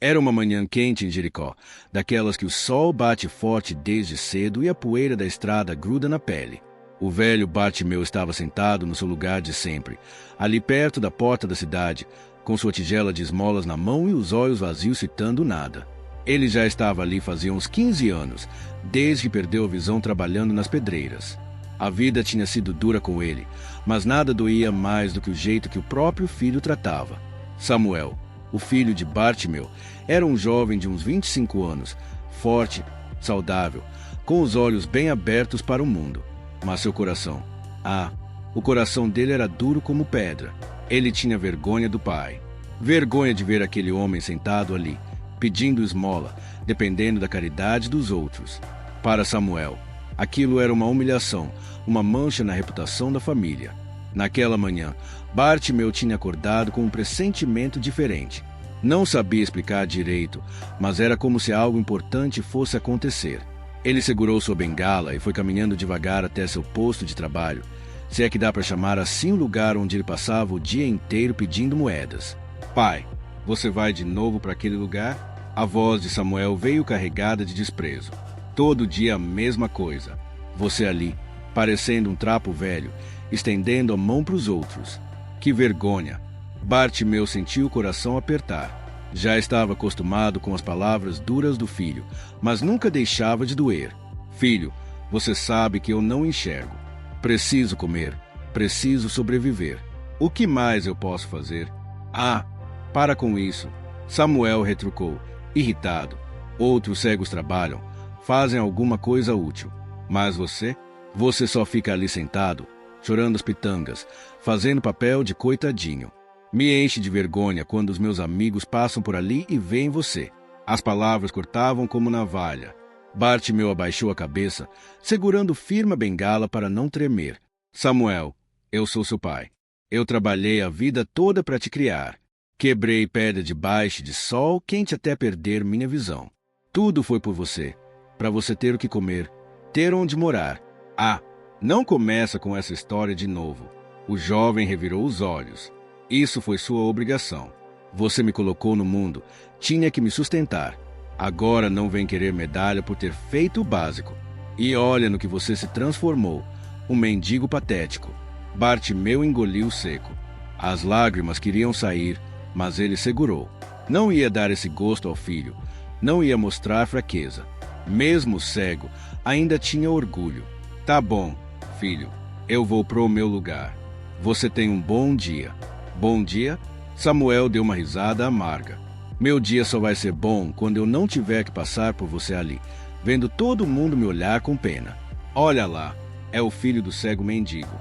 Era uma manhã quente em Jericó, daquelas que o sol bate forte desde cedo e a poeira da estrada gruda na pele. O velho Bartimeu estava sentado no seu lugar de sempre, ali perto da porta da cidade, com sua tigela de esmolas na mão e os olhos vazios fitando nada. Ele já estava ali fazia uns 15 anos, desde que perdeu a visão trabalhando nas pedreiras. A vida tinha sido dura com ele, mas nada doía mais do que o jeito que o próprio filho tratava. Samuel, o filho de Bartimeu, era um jovem de uns 25 anos, forte, saudável, com os olhos bem abertos para o mundo. Mas seu coração, o coração dele era duro como pedra. Ele tinha vergonha do pai. Vergonha de ver aquele homem sentado ali, pedindo esmola, dependendo da caridade dos outros. Para Samuel, aquilo era uma humilhação, uma mancha na reputação da família. Naquela manhã, Bartimeu tinha acordado com um pressentimento diferente. Não sabia explicar direito, mas era como se algo importante fosse acontecer. Ele segurou sua bengala e foi caminhando devagar até seu posto de trabalho, se é que dá para chamar assim o lugar onde ele passava o dia inteiro pedindo moedas. Pai, você vai de novo para aquele lugar? A voz de Samuel veio carregada de desprezo. Todo dia a mesma coisa. Você ali, parecendo um trapo velho, estendendo a mão para os outros. Que vergonha! Bartimeu sentiu o coração apertar. Já estava acostumado com as palavras duras do filho, mas nunca deixava de doer. Filho, você sabe que eu não enxergo. Preciso comer. Preciso sobreviver. O que mais eu posso fazer? Para com isso. Samuel retrucou, irritado. Outros cegos trabalham, fazem alguma coisa útil. Mas você só fica ali sentado, chorando as pitangas, fazendo papel de coitadinho. Me enche de vergonha quando os meus amigos passam por ali e veem você. As palavras cortavam como navalha. Bartimeu abaixou a cabeça, segurando firme a bengala para não tremer. Samuel, eu sou seu pai. Eu trabalhei a vida toda para te criar. Quebrei pedra debaixo de sol quente até perder minha visão. Tudo foi por você, para você ter o que comer, ter onde morar. Não começa com essa história de novo. O jovem revirou os olhos. Isso foi sua obrigação. Você me colocou no mundo, tinha que me sustentar. Agora não vem querer medalha por ter feito o básico. E olha no que você se transformou, um mendigo patético. Bartimeu engoliu seco. As lágrimas queriam sair, mas ele segurou. Não ia dar esse gosto ao filho, não ia mostrar fraqueza. Mesmo cego, ainda tinha orgulho. Tá bom, filho, eu vou pro meu lugar. Você tem um bom dia. Bom dia? Samuel deu uma risada amarga. Meu dia só vai ser bom quando eu não tiver que passar por você ali, vendo todo mundo me olhar com pena. Olha lá, é o filho do cego mendigo.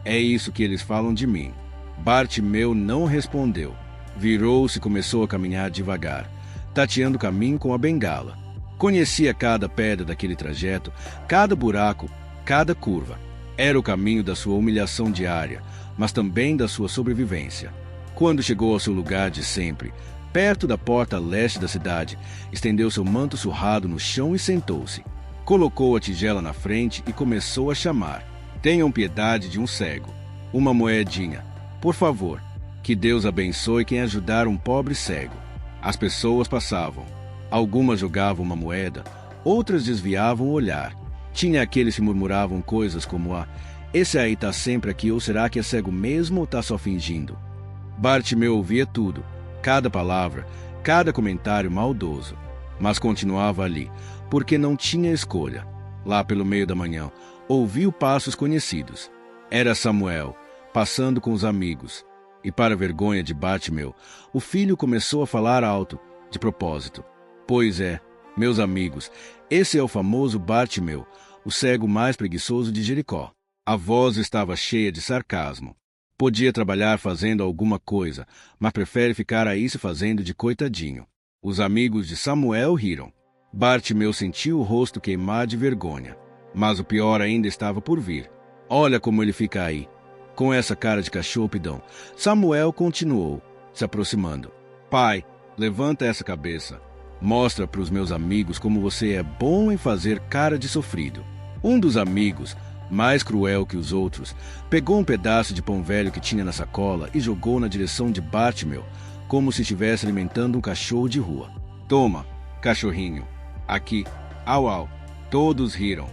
É isso que eles falam de mim. Bartimeu não respondeu. Virou-se e começou a caminhar devagar, tateando o caminho com a bengala. Conhecia cada pedra daquele trajeto, cada buraco, cada curva. Era o caminho da sua humilhação diária, mas também da sua sobrevivência. Quando chegou ao seu lugar de sempre, perto da porta leste da cidade, estendeu seu manto surrado no chão e sentou-se. Colocou a tigela na frente e começou a chamar. Tenham piedade de um cego. Uma moedinha. Por favor, que Deus abençoe quem ajudar um pobre cego. As pessoas passavam. Algumas jogavam uma moeda, outras desviavam o olhar. Tinha aqueles que murmuravam coisas como esse aí tá sempre aqui, ou será que é cego mesmo ou tá só fingindo? Bartimeu ouvia tudo, cada palavra, cada comentário maldoso, mas continuava ali, porque não tinha escolha. Lá pelo meio da manhã, ouviu passos conhecidos. Era Samuel, passando com os amigos. E para a vergonha de Bartimeu, o filho começou a falar alto, de propósito. Pois é, meus amigos, esse é o famoso Bartimeu, o cego mais preguiçoso de Jericó. A voz estava cheia de sarcasmo. Podia trabalhar fazendo alguma coisa, mas prefere ficar aí se fazendo de coitadinho. Os amigos de Samuel riram. Bartimeu sentiu o rosto queimar de vergonha. Mas o pior ainda estava por vir. Olha como ele fica aí, com essa cara de cachorro pidão. Samuel continuou, se aproximando. Pai, levanta essa cabeça. Mostra para os meus amigos como você é bom em fazer cara de sofrido. Um dos amigos, mais cruel que os outros, pegou um pedaço de pão velho que tinha na sacola e jogou na direção de Bartimeu, como se estivesse alimentando um cachorro de rua. Toma, cachorrinho. Aqui. Au, au. Todos riram.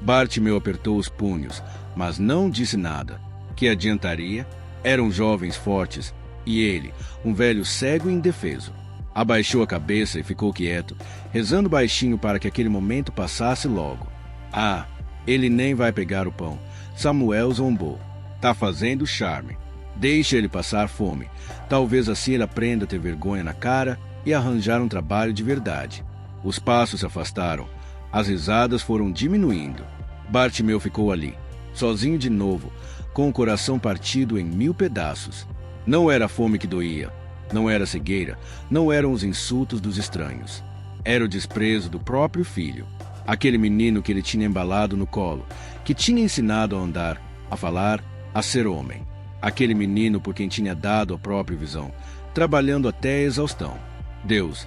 Bartimeu apertou os punhos, mas não disse nada. Que adiantaria? Eram jovens fortes, e ele, um velho cego e indefeso. Abaixou a cabeça e ficou quieto, rezando baixinho para que aquele momento passasse logo. Ah, ele nem vai pegar o pão. Samuel zombou. Tá fazendo charme. Deixe ele passar fome. Talvez assim ele aprenda a ter vergonha na cara e arranjar um trabalho de verdade. Os passos se afastaram. As risadas foram diminuindo. Bartimeu ficou ali, sozinho de novo, com o coração partido em 1000 pedaços. Não era a fome que doía. Não era a cegueira. Não eram os insultos dos estranhos. Era o desprezo do próprio filho. Aquele menino que ele tinha embalado no colo, que tinha ensinado a andar, a falar, a ser homem. Aquele menino por quem tinha dado a própria visão, trabalhando até a exaustão. Deus,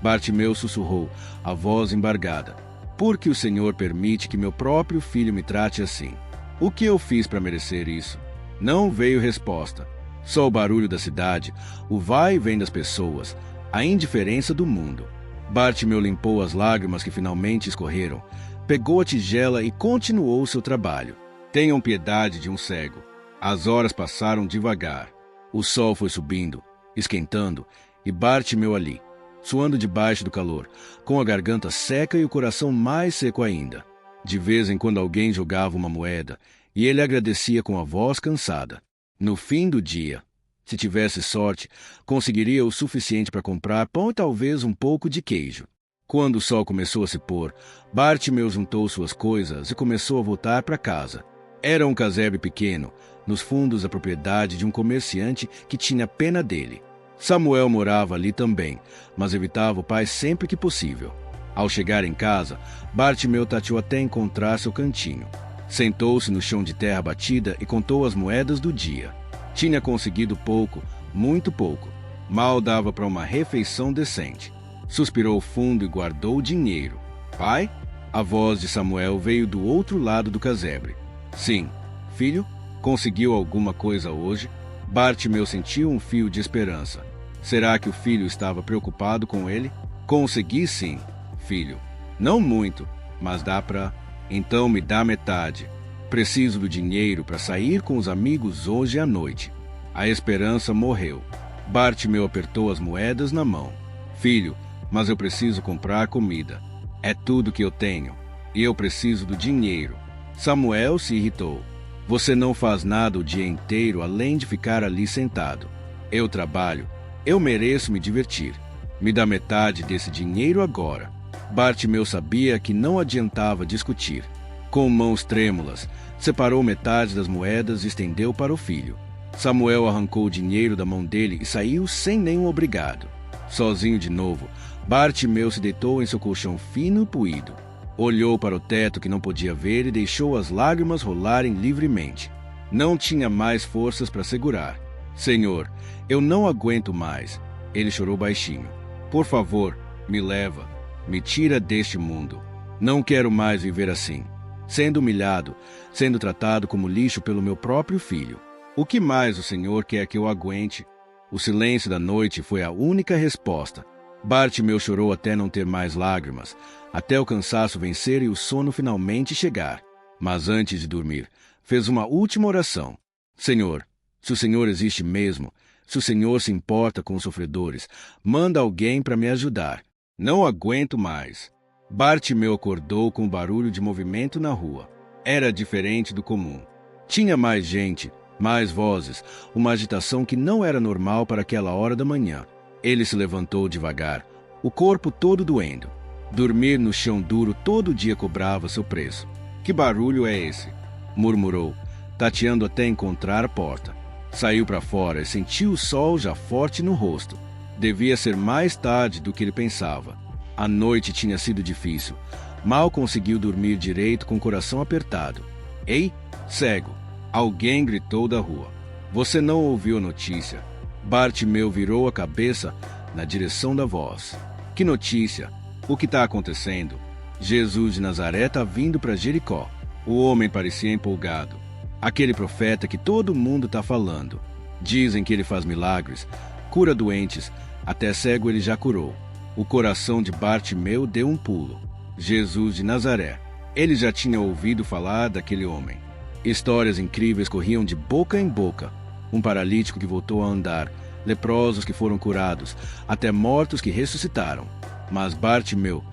Bartimeu sussurrou, a voz embargada. Por que o Senhor permite que meu próprio filho me trate assim? O que eu fiz para merecer isso? Não veio resposta. Só o barulho da cidade, o vai e vem das pessoas, a indiferença do mundo. Bartimeu limpou as lágrimas que finalmente escorreram, pegou a tigela e continuou seu trabalho. Tenham piedade de um cego. As horas passaram devagar. O sol foi subindo, esquentando, e Bartimeu ali, suando debaixo do calor, com a garganta seca e o coração mais seco ainda. De vez em quando alguém jogava uma moeda, e ele agradecia com a voz cansada. No fim do dia, se tivesse sorte, conseguiria o suficiente para comprar pão e talvez um pouco de queijo. Quando o sol começou a se pôr, Bartimeu juntou suas coisas e começou a voltar para casa. Era um casebre pequeno, nos fundos da propriedade de um comerciante que tinha pena dele. Samuel morava ali também, mas evitava o pai sempre que possível. Ao chegar em casa, Bartimeu tateou até encontrar seu cantinho. Sentou-se no chão de terra batida e contou as moedas do dia. Tinha conseguido pouco, muito pouco. Mal dava para uma refeição decente. Suspirou fundo e guardou o dinheiro. Pai? A voz de Samuel veio do outro lado do casebre. Sim. Filho? Conseguiu alguma coisa hoje? Bartimeu sentiu um fio de esperança. Será que o filho estava preocupado com ele? Consegui sim, filho. Não muito, mas dá para... Então me dá metade. Preciso do dinheiro para sair com os amigos hoje à noite. A esperança morreu. Bartimeu apertou as moedas na mão. Filho, mas eu preciso comprar comida. É tudo que eu tenho. E eu preciso do dinheiro. Samuel se irritou. Você não faz nada o dia inteiro além de ficar ali sentado. Eu trabalho. Eu mereço me divertir. Me dá metade desse dinheiro agora. Bartimeu sabia que não adiantava discutir. Com mãos trêmulas, separou metade das moedas e estendeu para o filho. Samuel arrancou o dinheiro da mão dele e saiu sem nenhum obrigado. Sozinho de novo, Bartimeu se deitou em seu colchão fino e poído. Olhou para o teto que não podia ver e deixou as lágrimas rolarem livremente. Não tinha mais forças para segurar. Senhor, eu não aguento mais. Ele chorou baixinho. Por favor, me leva. Me tira deste mundo. Não quero mais viver assim. Sendo humilhado, sendo tratado como lixo pelo meu próprio filho. O que mais o Senhor quer que eu aguente? O silêncio da noite foi a única resposta. Bartimeu chorou até não ter mais lágrimas, até o cansaço vencer e o sono finalmente chegar. Mas antes de dormir, fez uma última oração. Senhor, se o Senhor existe mesmo, se o Senhor se importa com os sofredores, manda alguém para me ajudar. Não aguento mais. Bartimeu acordou com o barulho de movimento na rua. Era diferente do comum. Tinha mais gente, mais vozes, uma agitação que não era normal para aquela hora da manhã. Ele se levantou devagar, o corpo todo doendo. Dormir no chão duro todo dia cobrava seu preço. Que barulho é esse? Murmurou, tateando até encontrar a porta. Saiu para fora e sentiu o sol já forte no rosto. Devia ser mais tarde do que ele pensava. A noite tinha sido difícil. Mal conseguiu dormir direito com o coração apertado. Ei, cego! Alguém gritou da rua. Você não ouviu a notícia. Bartimeu virou a cabeça na direção da voz. Que notícia? O que está acontecendo? Jesus de Nazaré está vindo para Jericó. O homem parecia empolgado. Aquele profeta que todo mundo está falando. Dizem que ele faz milagres. cura doentes, até cego ele já curou. O coração de Bartimeu deu um pulo. Jesus de Nazaré. Ele já tinha ouvido falar daquele homem. Histórias incríveis corriam de boca em boca. Um paralítico que voltou a andar, leprosos que foram curados, até mortos que ressuscitaram. Mas Bartimeu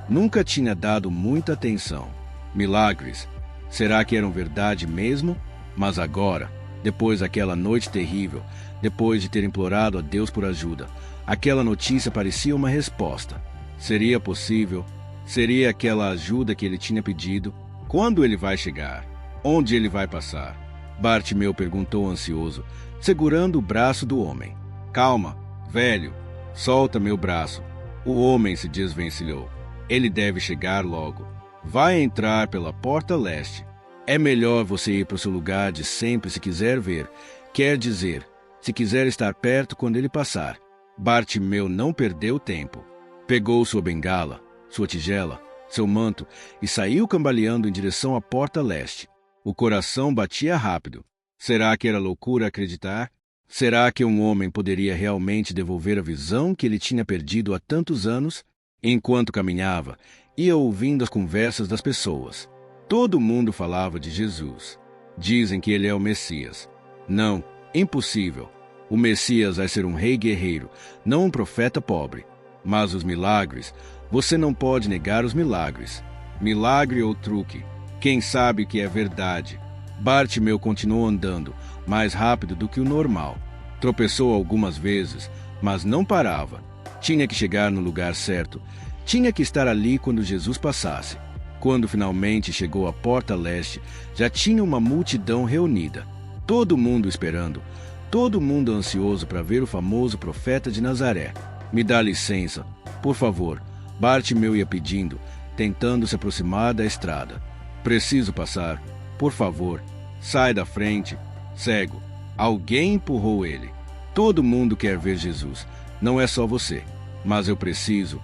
nunca tinha dado muita atenção. Milagres. Será que eram verdade mesmo? Mas agora, depois daquela noite terrível, depois de ter implorado a Deus por ajuda, aquela notícia parecia uma resposta. Seria possível? Seria aquela ajuda que ele tinha pedido? Quando ele vai chegar? Onde ele vai passar? Bartimeu perguntou ansioso, segurando o braço do homem. Calma, velho, solta meu braço. O homem se desvencilhou. Ele deve chegar logo. Vai entrar pela porta leste. É melhor você ir para o seu lugar de sempre se quiser ver. Quer dizer, se quiser estar perto quando ele passar. Bartimeu não perdeu tempo. Pegou sua bengala, sua tigela, seu manto e saiu cambaleando em direção à porta leste. O coração batia rápido. Será que era loucura acreditar? Será que um homem poderia realmente devolver a visão que ele tinha perdido há tantos anos? Enquanto caminhava, ia ouvindo as conversas das pessoas. Todo mundo falava de Jesus. Dizem que ele é o Messias. Não, impossível. O Messias vai ser um rei guerreiro, não um profeta pobre. Mas os milagres, você não pode negar os milagres. Milagre ou truque, quem sabe que é verdade. Bartimeu continuou andando, mais rápido do que o normal. Tropeçou algumas vezes, mas não parava. Tinha que chegar no lugar certo. Tinha que estar ali quando Jesus passasse. Quando finalmente chegou à porta leste, já tinha uma multidão reunida. Todo mundo esperando. Todo mundo ansioso para ver o famoso profeta de Nazaré. Me dá licença, por favor. Bartimeu ia pedindo, tentando se aproximar da estrada. Preciso passar. Por favor, sai da frente. Cego. Alguém empurrou ele. Todo mundo quer ver Jesus. Não é só você. Mas eu preciso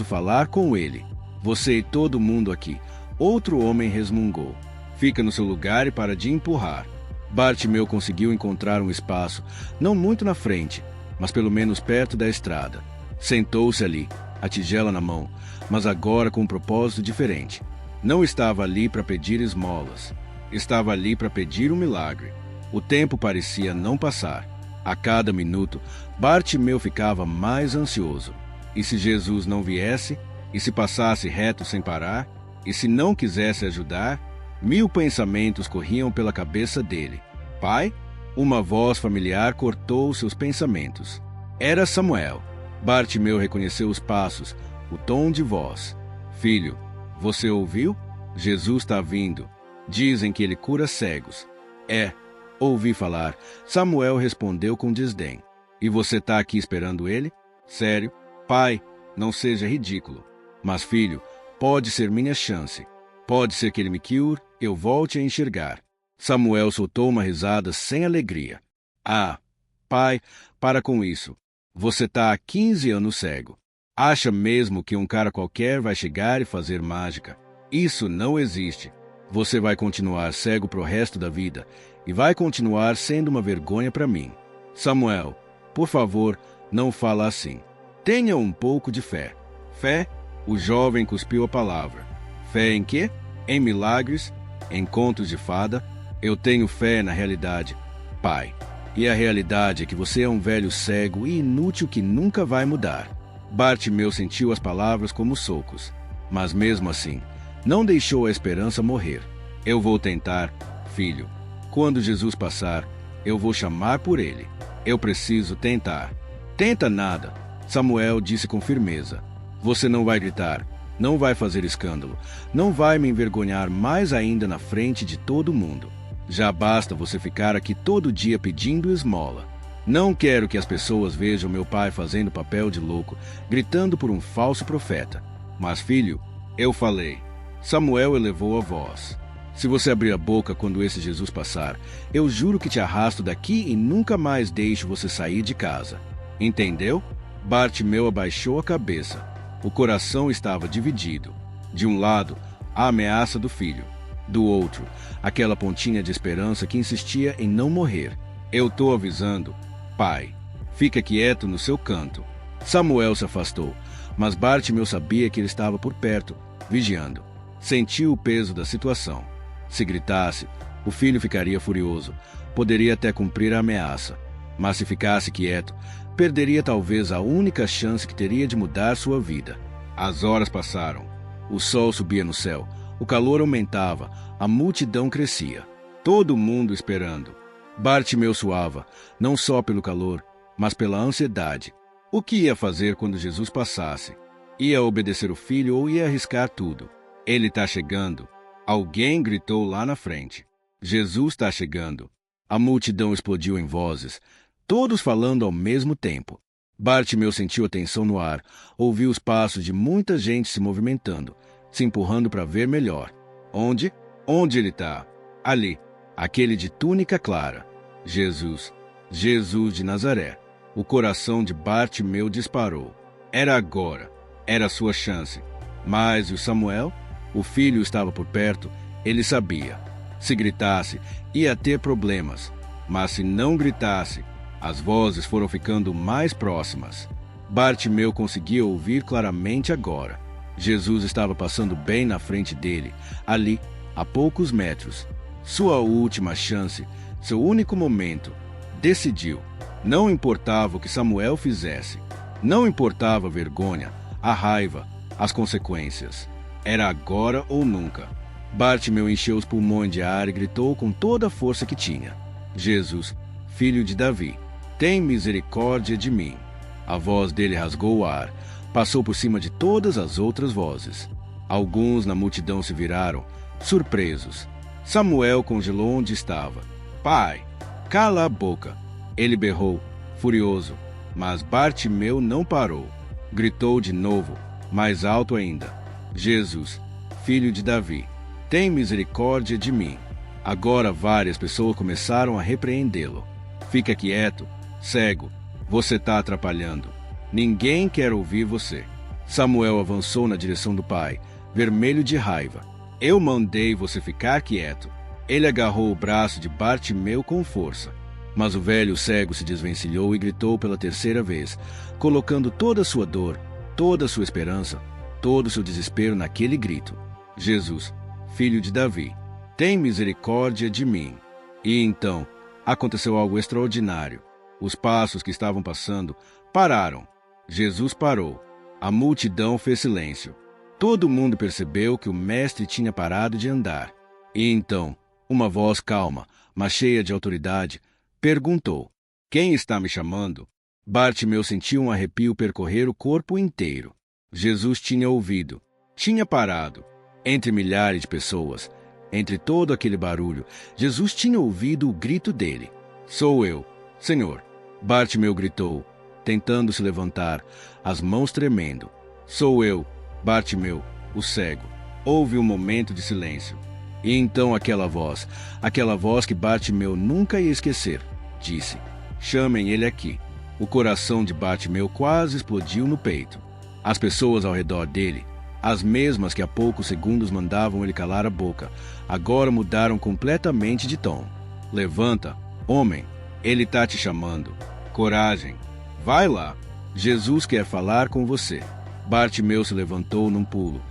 falar com ele. Você e todo mundo aqui. Outro homem resmungou. Fica no seu lugar e para de empurrar. Bartimeu conseguiu encontrar um espaço, não muito na frente, mas pelo menos perto da estrada. Sentou-se ali, a tigela na mão, mas agora com um propósito diferente. Não estava ali para pedir esmolas. Estava ali para pedir um milagre. O tempo parecia não passar. A cada minuto, Bartimeu ficava mais ansioso. E se Jesus não viesse? E se passasse reto sem parar? E se não quisesse ajudar? 1000 pensamentos corriam pela cabeça dele. Pai? Uma voz familiar cortou seus pensamentos. Era Samuel. Bartimeu reconheceu os passos, o tom de voz. Filho, você ouviu? Jesus está vindo. Dizem que ele cura cegos. Ouvi falar. Samuel respondeu com desdém. E você está aqui esperando ele? Sério? Pai, não seja ridículo. Mas filho, pode ser minha chance. Pode ser que ele me cure, eu volte a enxergar. Samuel soltou uma risada sem alegria. Ah, pai, para com isso. Você está há 15 anos cego. Acha mesmo que um cara qualquer vai chegar e fazer mágica? Isso não existe. Você vai continuar cego pro resto da vida e vai continuar sendo uma vergonha para mim. Samuel, por favor, não fala assim. Tenha um pouco de fé. Fé? O jovem cuspiu a palavra. Fé em quê? Em milagres? Em contos de fada? Eu tenho fé na realidade, pai. E a realidade é que você é um velho cego e inútil que nunca vai mudar. Bartimeu sentiu as palavras como socos. Mas mesmo assim, não deixou a esperança morrer. Eu vou tentar, filho. Quando Jesus passar, eu vou chamar por ele. Eu preciso tentar. Tenta nada, Samuel disse com firmeza. Você não vai gritar, não vai fazer escândalo, não vai me envergonhar mais ainda na frente de todo mundo. Já basta você ficar aqui todo dia pedindo esmola. Não quero que as pessoas vejam meu pai fazendo papel de louco, gritando por um falso profeta. Mas, filho, eu falei. Samuel elevou a voz. Se você abrir a boca quando esse Jesus passar, eu juro que te arrasto daqui e nunca mais deixo você sair de casa. Entendeu? Bartimeu abaixou a cabeça. O coração estava dividido. De um lado, a ameaça do filho. Do outro, aquela pontinha de esperança que insistia em não morrer. Eu tô avisando, pai. Fica quieto no seu canto. Samuel se afastou, mas Bartimeu sabia que ele estava por perto, vigiando. Sentiu o peso da situação. Se gritasse, o filho ficaria furioso. Poderia até cumprir a ameaça. Mas se ficasse quieto, perderia talvez a única chance que teria de mudar sua vida. As horas passaram. O sol subia no céu. O calor aumentava. A multidão crescia. Todo mundo esperando. Bartimeu suava, não só pelo calor, mas pela ansiedade. O que ia fazer quando Jesus passasse? Ia obedecer o filho ou ia arriscar tudo? Ele está chegando. Alguém gritou lá na frente. Jesus está chegando. A multidão explodiu em vozes, todos falando ao mesmo tempo. Bartimeu sentiu a tensão no ar, ouviu os passos de muita gente se movimentando, se empurrando para ver melhor. Onde? Onde ele está? Ali, aquele de túnica clara. Jesus. Jesus de Nazaré. O coração de Bartimeu disparou. Era agora. Era a sua chance. Mas e o Samuel? O filho estava por perto. Ele sabia. Se gritasse, ia ter problemas. Mas se não gritasse, as vozes foram ficando mais próximas. Bartimeu conseguia ouvir claramente agora. Jesus estava passando bem na frente dele, ali, a poucos metros. Sua última chance, seu único momento. Decidiu. Não importava o que Samuel fizesse. Não importava a vergonha, a raiva, as consequências. Era agora ou nunca. Bartimeu encheu os pulmões de ar e gritou com toda a força que tinha. Jesus, filho de Davi, tem misericórdia de mim. A voz dele rasgou o ar, passou por cima de todas as outras vozes. Alguns na multidão se viraram, surpresos. Samuel congelou onde estava. Pai, cala a boca! Ele berrou, furioso. Mas Bartimeu não parou. Gritou de novo, mais alto ainda. Jesus, filho de Davi, tem misericórdia de mim. Agora várias pessoas começaram a repreendê-lo. Fica quieto, cego, você está atrapalhando. Ninguém quer ouvir você. Samuel avançou na direção do pai, vermelho de raiva. Eu mandei você ficar quieto. Ele agarrou o braço de Bartimeu com força. Mas o velho cego se desvencilhou e gritou pela terceira vez, colocando toda a sua dor, toda a sua esperança, todo o seu desespero naquele grito. Jesus, filho de Davi, tem misericórdia de mim. E então, aconteceu algo extraordinário. Os passos que estavam passando pararam. Jesus parou. A multidão fez silêncio. Todo mundo percebeu que o mestre tinha parado de andar. E então, uma voz calma, mas cheia de autoridade, perguntou: Quem está me chamando? Bartimeu sentiu um arrepio percorrer o corpo inteiro. Jesus tinha ouvido, tinha parado. Entre milhares de pessoas, entre todo aquele barulho, Jesus tinha ouvido o grito dele. Sou eu, Senhor. Bartimeu gritou, tentando se levantar, as mãos tremendo. Sou eu, Bartimeu, o cego. Houve um momento de silêncio. E então aquela voz que Bartimeu nunca ia esquecer, disse: Chamem ele aqui. O coração de Bartimeu quase explodiu no peito. As pessoas ao redor dele, as mesmas que há poucos segundos mandavam ele calar a boca, agora mudaram completamente de tom. Levanta, homem, ele está te chamando. Coragem, vai lá. Jesus quer falar com você. Bartimeu se levantou num pulo,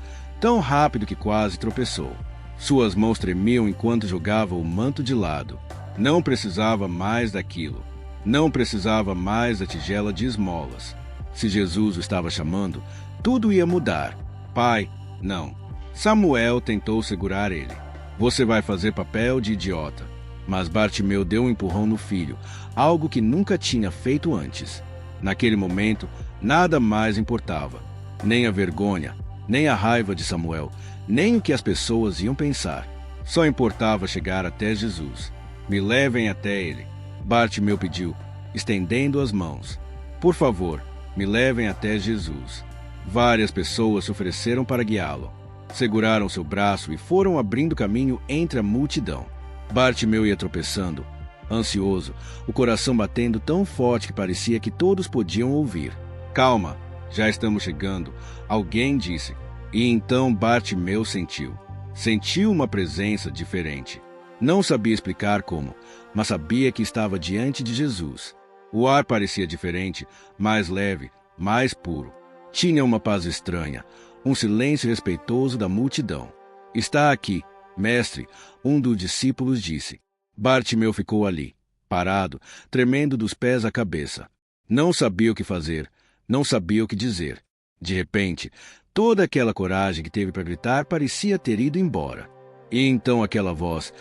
tão rápido que quase tropeçou. Suas mãos tremiam enquanto jogava o manto de lado. Não precisava mais daquilo. Não precisava mais da tigela de esmolas. Se Jesus o estava chamando, tudo ia mudar. Pai, não. Samuel tentou segurar ele. Você vai fazer papel de idiota. Mas Bartimeu deu um empurrão no filho, algo que nunca tinha feito antes. Naquele momento, nada mais importava. Nem a vergonha, nem a raiva de Samuel, nem o que as pessoas iam pensar. Só importava chegar até Jesus. Me levem até ele. Bartimeu pediu, estendendo as mãos. Por favor, me levem até Jesus. Várias pessoas se ofereceram para guiá-lo. Seguraram seu braço e foram abrindo caminho entre a multidão. Bartimeu ia tropeçando, ansioso, o coração batendo tão forte que parecia que todos podiam ouvir. Calma, já estamos chegando, alguém disse. E então Bartimeu sentiu uma presença diferente. Não sabia explicar como, mas sabia que estava diante de Jesus. O ar parecia diferente, mais leve, mais puro. Tinha uma paz estranha, um silêncio respeitoso da multidão. Está aqui, mestre, um dos discípulos disse. Bartimeu ficou ali, parado, tremendo dos pés à cabeça. Não sabia o que fazer, não sabia o que dizer. De repente, toda aquela coragem que teve para gritar parecia ter ido embora. E então aquela voz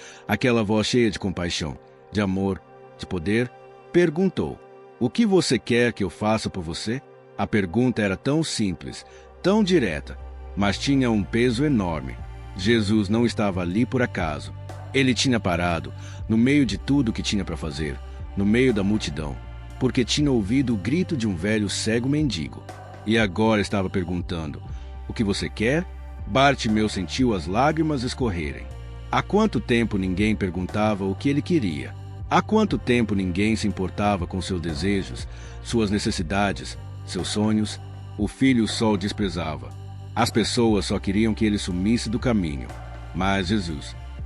cheia de compaixão, de amor, de poder, perguntou: o que você quer que eu faça por você? A pergunta era tão simples, tão direta, mas tinha um peso enorme. Jesus não estava ali por acaso. Ele tinha parado, no meio de tudo o que tinha para fazer, no meio da multidão, porque tinha ouvido o grito de um velho cego mendigo. E agora estava perguntando: o que você quer? Bartimeu sentiu as lágrimas escorrerem. Há quanto tempo ninguém perguntava o que ele queria? Há quanto tempo ninguém se importava com seus desejos, suas necessidades, seus sonhos? O filho só o desprezava. As pessoas só queriam que ele sumisse do caminho. Mas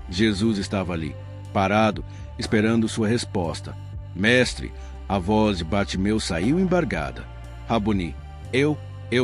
Jesus estava ali, parado, esperando sua resposta. Mestre, a voz de Bartimeu saiu embargada. Rabuni, eu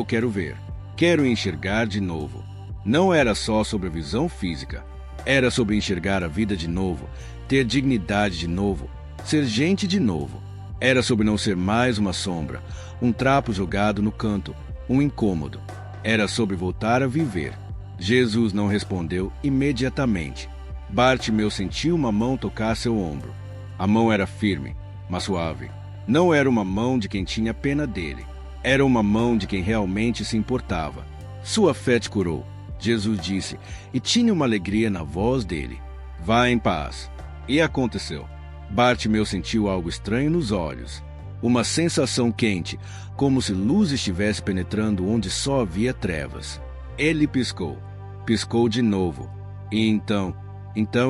quero ver. Quero enxergar de novo. Não era só sobre a visão física. Era sobre enxergar a vida de novo, ter dignidade de novo, ser gente de novo. Era sobre não ser mais uma sombra, um trapo jogado no canto, um incômodo. Era sobre voltar a viver. Jesus não respondeu imediatamente. Bartimeu sentiu uma mão tocar seu ombro. A mão era firme, mas suave. Não era uma mão de quem tinha pena dele. Era uma mão de quem realmente se importava. Sua fé te curou, Jesus disse, e tinha uma alegria na voz dele. Vá em paz. E aconteceu. Bartimeu sentiu algo estranho nos olhos. Uma sensação quente, como se luz estivesse penetrando onde só havia trevas. Ele piscou. Piscou de novo. E então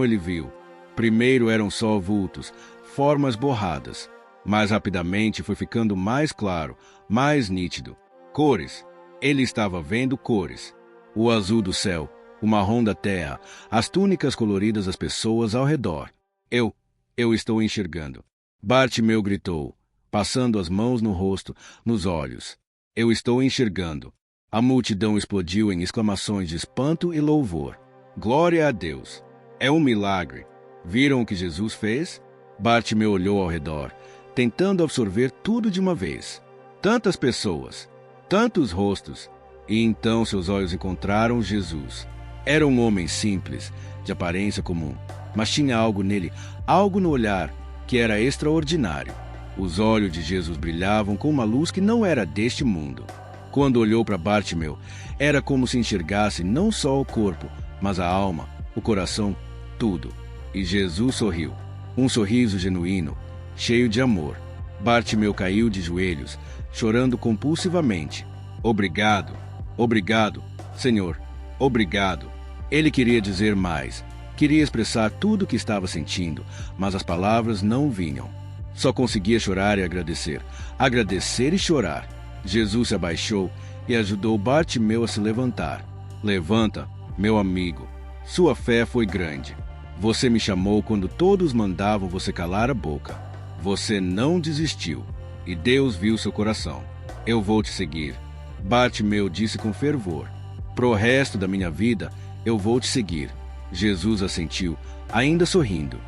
ele viu. Primeiro eram só vultos, formas borradas. Mas rapidamente foi ficando mais claro, mais nítido. Cores. Ele estava vendo cores. O azul do céu, o marrom da terra, as túnicas coloridas das pessoas ao redor. Eu estou enxergando. Bartimeu gritou, passando as mãos no rosto, nos olhos. Eu estou enxergando. A multidão explodiu em exclamações de espanto e louvor. Glória a Deus! É um milagre. Viram o que Jesus fez? Bartimeu olhou ao redor, tentando absorver tudo de uma vez. Tantas pessoas, tantos rostos. E então seus olhos encontraram Jesus. Era um homem simples, de aparência comum, mas tinha algo nele, algo no olhar, que era extraordinário. Os olhos de Jesus brilhavam com uma luz que não era deste mundo. Quando olhou para Bartimeu, era como se enxergasse não só o corpo, mas a alma, o coração, tudo. E Jesus sorriu, um sorriso genuíno, cheio de amor. Bartimeu caiu de joelhos, chorando compulsivamente. Obrigado, obrigado, Senhor, obrigado. Ele queria dizer mais, queria expressar tudo o que estava sentindo, mas as palavras não vinham. Só conseguia chorar e agradecer e chorar. Jesus se abaixou e ajudou Bartimeu a se levantar. Levanta, meu amigo. Sua fé foi grande. Você me chamou quando todos mandavam você calar a boca. Você não desistiu, e Deus viu seu coração. Eu vou te seguir. Bartimeu disse com fervor. Pro resto da minha vida, eu vou te seguir. Jesus assentiu, ainda sorrindo.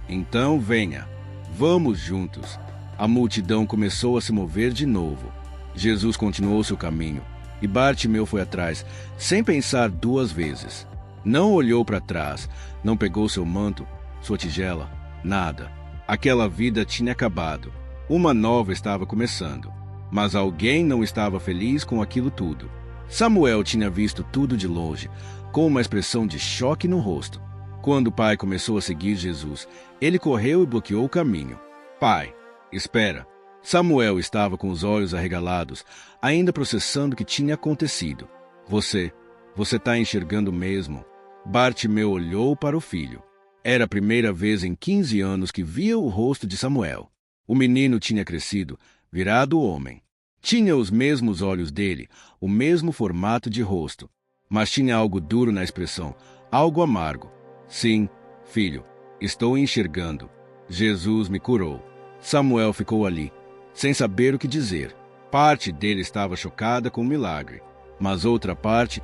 Então venha, vamos juntos. A multidão começou a se mover de novo. Jesus continuou seu caminho, e Bartimeu foi atrás, sem pensar duas vezes. Não olhou para trás, não pegou seu manto, sua tigela, nada. Aquela vida tinha acabado. Uma nova estava começando. Mas alguém não estava feliz com aquilo tudo. Samuel tinha visto tudo de longe, com uma expressão de choque no rosto. Quando o pai começou a seguir Jesus, ele correu e bloqueou o caminho. Pai, espera. Samuel estava com os olhos arregalados, ainda processando o que tinha acontecido. Você está enxergando mesmo? Bartimeu olhou para o filho. Era a primeira vez em 15 anos que via o rosto de Samuel. O menino tinha crescido, virado homem. Tinha os mesmos olhos dele, o mesmo formato de rosto, mas tinha algo duro na expressão, algo amargo. Sim, filho, estou enxergando. Jesus me curou. Samuel ficou ali, sem saber o que dizer. Parte dele estava chocada com o milagre, mas outra parte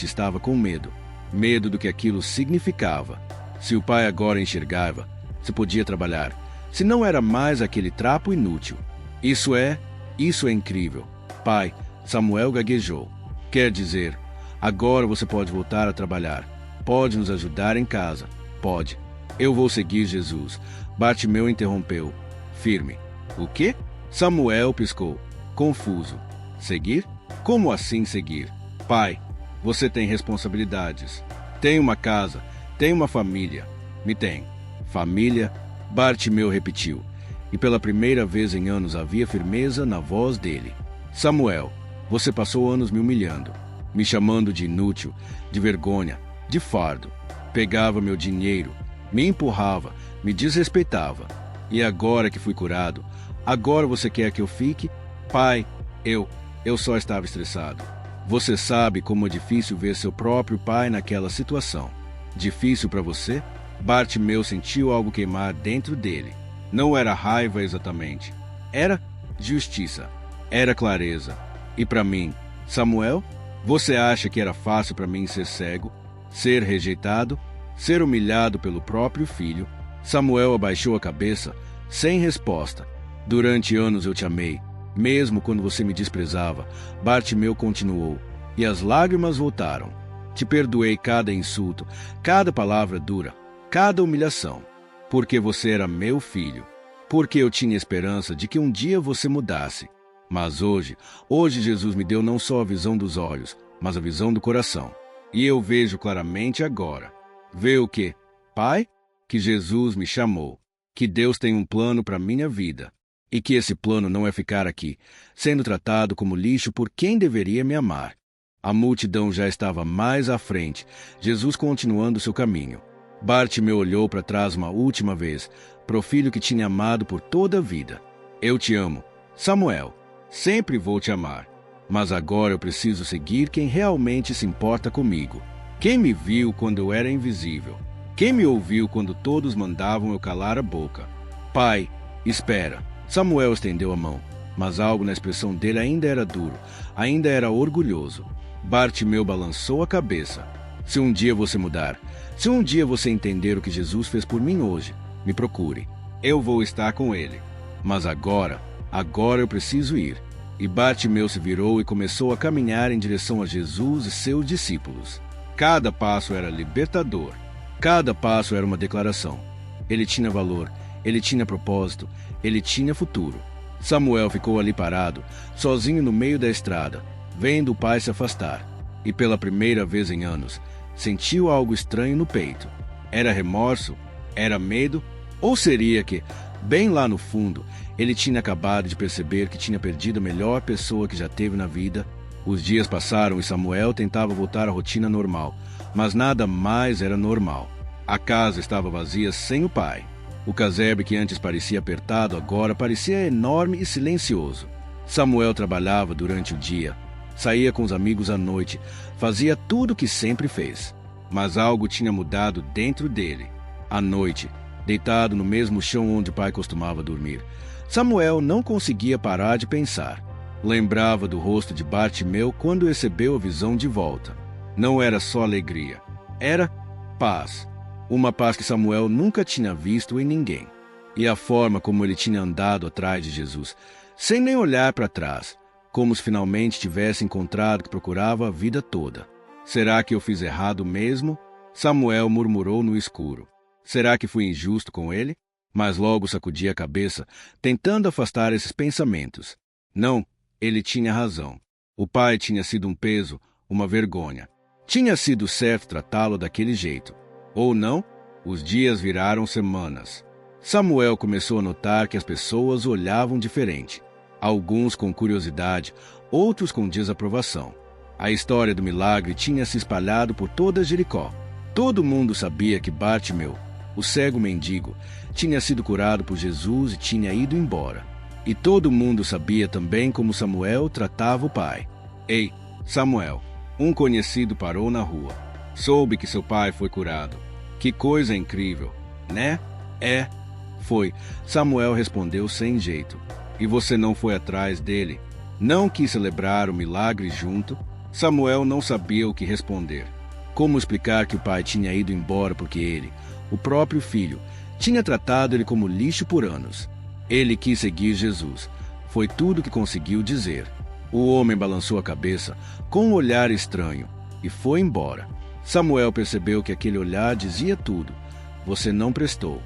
estava com medo. Medo do que aquilo significava. Se o pai agora enxergava, se podia trabalhar, se não era mais aquele trapo inútil. Isso é incrível. Pai, Samuel gaguejou. Quer dizer, agora você pode voltar a trabalhar. Pode nos ajudar em casa. Pode. Eu vou seguir Jesus. Bartimeu interrompeu. Firme. O quê? Samuel piscou, confuso. Seguir? Como assim seguir? Pai, você tem responsabilidades. Tem uma casa, tem uma família. Me tem. Família? Bartimeu repetiu. E pela primeira vez em anos havia firmeza na voz dele. Samuel, você passou anos me humilhando, me chamando de inútil, de vergonha, de fardo. Pegava meu dinheiro, me empurrava, me desrespeitava. E agora que fui curado, agora você quer que eu fique? Pai, eu só estava estressado. Você sabe como é difícil ver seu próprio pai naquela situação. Difícil para você? Bartimeu sentiu algo queimar dentro dele. Não era raiva exatamente. Era justiça. Era clareza. E para mim, Samuel, você acha que era fácil para mim ser cego, ser rejeitado, ser humilhado pelo próprio filho? Samuel abaixou a cabeça, sem resposta. Durante anos eu te amei, mesmo quando você me desprezava. Bartimeu continuou, e as lágrimas voltaram. Te perdoei cada insulto, cada palavra dura, cada humilhação, porque você era meu filho, porque eu tinha esperança de que um dia você mudasse. Mas hoje Jesus me deu não só a visão dos olhos, mas a visão do coração. E eu vejo claramente agora. Vê o quê? Pai? Que Jesus me chamou, que Deus tem um plano para minha vida, e que esse plano não é ficar aqui, sendo tratado como lixo por quem deveria me amar. A multidão já estava mais à frente, Jesus continuando seu caminho. Bartimeu olhou para trás uma última vez, para o filho que tinha amado por toda a vida. Eu te amo, Samuel, sempre vou te amar, mas agora eu preciso seguir quem realmente se importa comigo. Quem me viu quando eu era invisível. Quem me ouviu quando todos mandavam eu calar a boca. Pai, espera. Samuel estendeu a mão, mas algo na expressão dele ainda era duro, ainda era orgulhoso. Bartimeu balançou a cabeça. Se um dia você mudar, se um dia você entender o que Jesus fez por mim hoje, me procure. Eu vou estar com ele. Mas agora eu preciso ir. E Bartimeu se virou e começou a caminhar em direção a Jesus e seus discípulos. Cada passo era libertador. Cada passo era uma declaração. Ele tinha valor, ele tinha propósito, ele tinha futuro. Samuel ficou ali parado, sozinho no meio da estrada, vendo o pai se afastar. E pela primeira vez em anos, sentiu algo estranho no peito. Era remorso? Era medo? Ou seria que, bem lá no fundo, ele tinha acabado de perceber que tinha perdido a melhor pessoa que já teve na vida? Os dias passaram e Samuel tentava voltar à rotina normal, mas nada mais era normal. A casa estava vazia sem o pai. O casebre que antes parecia apertado agora parecia enorme e silencioso. Samuel trabalhava durante o dia, saía com os amigos à noite, fazia tudo o que sempre fez. Mas algo tinha mudado dentro dele. À noite, deitado no mesmo chão onde o pai costumava dormir, Samuel não conseguia parar de pensar. Lembrava do rosto de Bartimeu quando recebeu a visão de volta. Não era só alegria, era paz. Uma paz que Samuel nunca tinha visto em ninguém. E a forma como ele tinha andado atrás de Jesus, sem nem olhar para trás, como se finalmente tivesse encontrado o que procurava a vida toda. Será que eu fiz errado mesmo? Samuel murmurou no escuro. Será que fui injusto com ele? Mas logo sacudia a cabeça, tentando afastar esses pensamentos. Não, ele tinha razão. O pai tinha sido um peso, uma vergonha. Tinha sido certo tratá-lo daquele jeito. Ou não, os dias viraram semanas. Samuel começou a notar que as pessoas o olhavam diferente. Alguns com curiosidade, outros com desaprovação. A história do milagre tinha se espalhado por toda Jericó. Todo mundo sabia que Bartimeu, o cego mendigo, tinha sido curado por Jesus e tinha ido embora. E todo mundo sabia também como Samuel tratava o pai. Ei, Samuel, um conhecido parou na rua. Soube que seu pai foi curado. Que coisa incrível, né? Foi. Samuel respondeu sem jeito. E você não foi atrás dele? Não quis celebrar o milagre junto? Samuel não sabia o que responder. Como explicar que o pai tinha ido embora porque ele, o próprio filho, tinha tratado ele como lixo por anos? Ele quis seguir Jesus. Foi tudo que conseguiu dizer. O homem balançou a cabeça com um olhar estranho e foi embora. Samuel percebeu que aquele olhar dizia tudo. Você não prestou.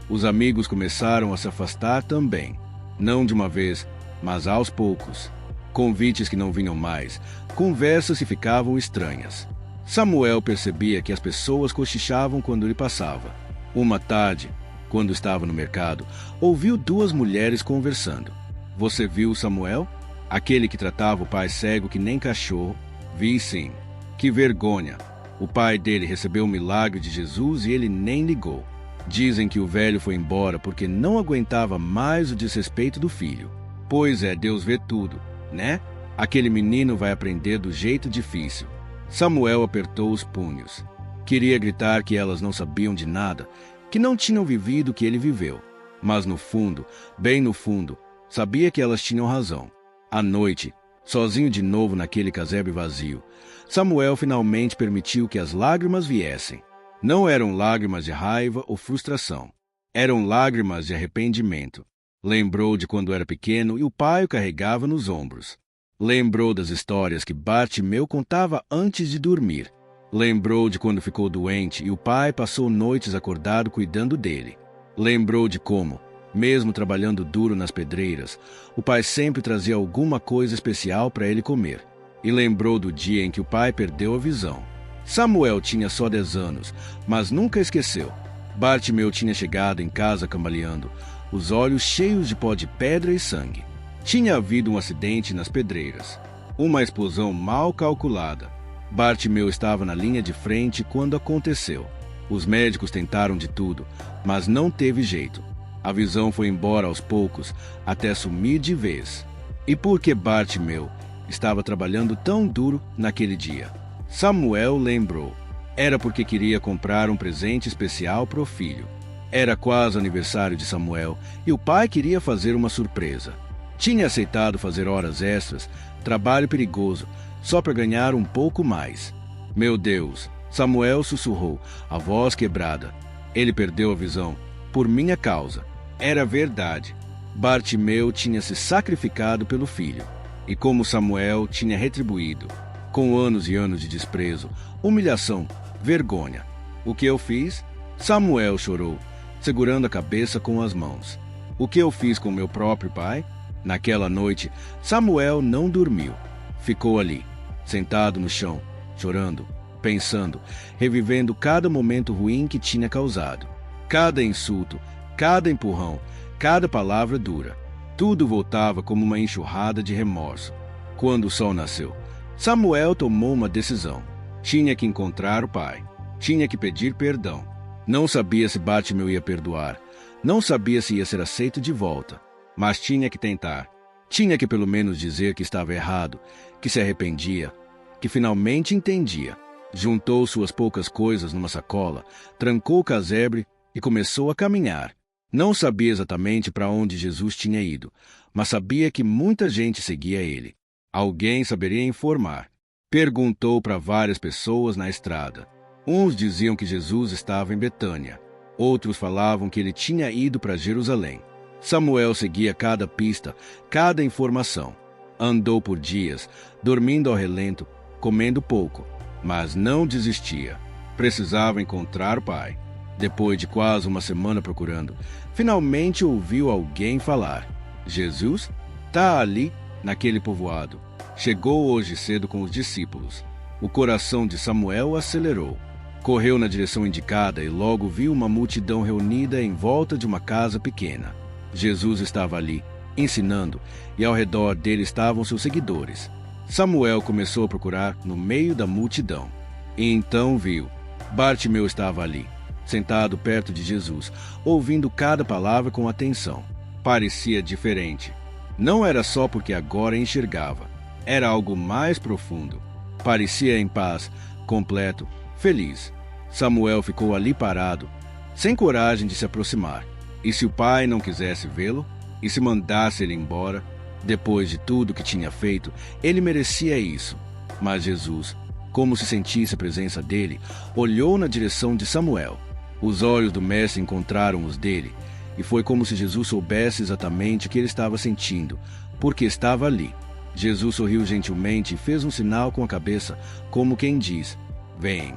Os amigos começaram a se afastar também. Não de uma vez, mas aos poucos. Convites que não vinham mais, conversas que ficavam estranhas. Samuel percebia que as pessoas cochichavam quando ele passava. Uma tarde, quando estava no mercado, ouviu duas mulheres conversando. Você viu Samuel? Aquele que tratava o pai cego que nem cachorro? Vi sim. Que vergonha! O pai dele recebeu o milagre de Jesus e ele nem ligou. Dizem que o velho foi embora porque não aguentava mais o desrespeito do filho. Pois é, Deus vê tudo, né? Aquele menino vai aprender do jeito difícil. Samuel apertou os punhos. Queria gritar que elas não sabiam de nada, que não tinham vivido o que ele viveu. Mas no fundo, bem no fundo, sabia que elas tinham razão. À noite, sozinho de novo naquele casebre vazio, Samuel finalmente permitiu que as lágrimas viessem. Não eram lágrimas de raiva ou frustração. Eram lágrimas de arrependimento. Lembrou de quando era pequeno e o pai o carregava nos ombros. Lembrou das histórias que Bartimeu contava antes de dormir. Lembrou de quando ficou doente e o pai passou noites acordado cuidando dele. Lembrou de como, mesmo trabalhando duro nas pedreiras, o pai sempre trazia alguma coisa especial para ele comer. E lembrou do dia em que o pai perdeu a visão. Samuel tinha só 10 anos, mas nunca esqueceu. Bartimeu tinha chegado em casa cambaleando, os olhos cheios de pó de pedra e sangue. Tinha havido um acidente nas pedreiras. Uma explosão mal calculada. Bartimeu estava na linha de frente quando aconteceu. Os médicos tentaram de tudo, mas não teve jeito. A visão foi embora aos poucos, até sumir de vez. E por que Bartimeu estava trabalhando tão duro naquele dia? Samuel lembrou. Era porque queria comprar um presente especial para o filho. Era quase o aniversário de Samuel e o pai queria fazer uma surpresa. Tinha aceitado fazer horas extras, trabalho perigoso, só para ganhar um pouco mais. Meu Deus, Samuel sussurrou, a voz quebrada. Ele perdeu a visão, por minha causa. Era verdade. Bartimeu tinha se sacrificado pelo filho. E como Samuel tinha retribuído, com anos e anos de desprezo, humilhação, vergonha. O que eu fiz? Samuel chorou, segurando a cabeça com as mãos. O que eu fiz com meu próprio pai? Naquela noite, Samuel não dormiu. Ficou ali, sentado no chão, chorando, pensando, revivendo cada momento ruim que tinha causado. Cada insulto, cada empurrão, cada palavra dura. Tudo voltava como uma enxurrada de remorso. Quando o sol nasceu, Samuel tomou uma decisão. Tinha que encontrar o pai. Tinha que pedir perdão. Não sabia se Bartimeu ia perdoar. Não sabia se ia ser aceito de volta. Mas tinha que tentar. Tinha que pelo menos dizer que estava errado, que se arrependia, que finalmente entendia. Juntou suas poucas coisas numa sacola, trancou o casebre e começou a caminhar. Não sabia exatamente para onde Jesus tinha ido, mas sabia que muita gente seguia ele. Alguém saberia informar. Perguntou para várias pessoas na estrada. Uns diziam que Jesus estava em Betânia. Outros falavam que ele tinha ido para Jerusalém. Samuel seguia cada pista, cada informação. Andou por dias, dormindo ao relento, comendo pouco, mas não desistia. Precisava encontrar o pai. Depois de quase uma semana procurando, finalmente ouviu alguém falar. Jesus está ali, naquele povoado. Chegou hoje cedo com os discípulos. O coração de Samuel acelerou. Correu na direção indicada e logo viu uma multidão reunida em volta de uma casa pequena. Jesus estava ali, ensinando, e ao redor dele estavam seus seguidores. Samuel começou a procurar no meio da multidão. E então viu. Bartimeu estava ali, sentado perto de Jesus, ouvindo cada palavra com atenção. Parecia diferente. Não era só porque agora enxergava. Era algo mais profundo. Parecia em paz, completo, feliz. Samuel ficou ali parado, sem coragem de se aproximar. E se o pai não quisesse vê-lo? E se mandasse ele embora? Depois de tudo que tinha feito, ele merecia isso. Mas Jesus, como se sentisse a presença dele, olhou na direção de Samuel. Os olhos do mestre encontraram os dele, e foi como se Jesus soubesse exatamente o que ele estava sentindo, porque estava ali. Jesus sorriu gentilmente e fez um sinal com a cabeça, como quem diz: "Vem."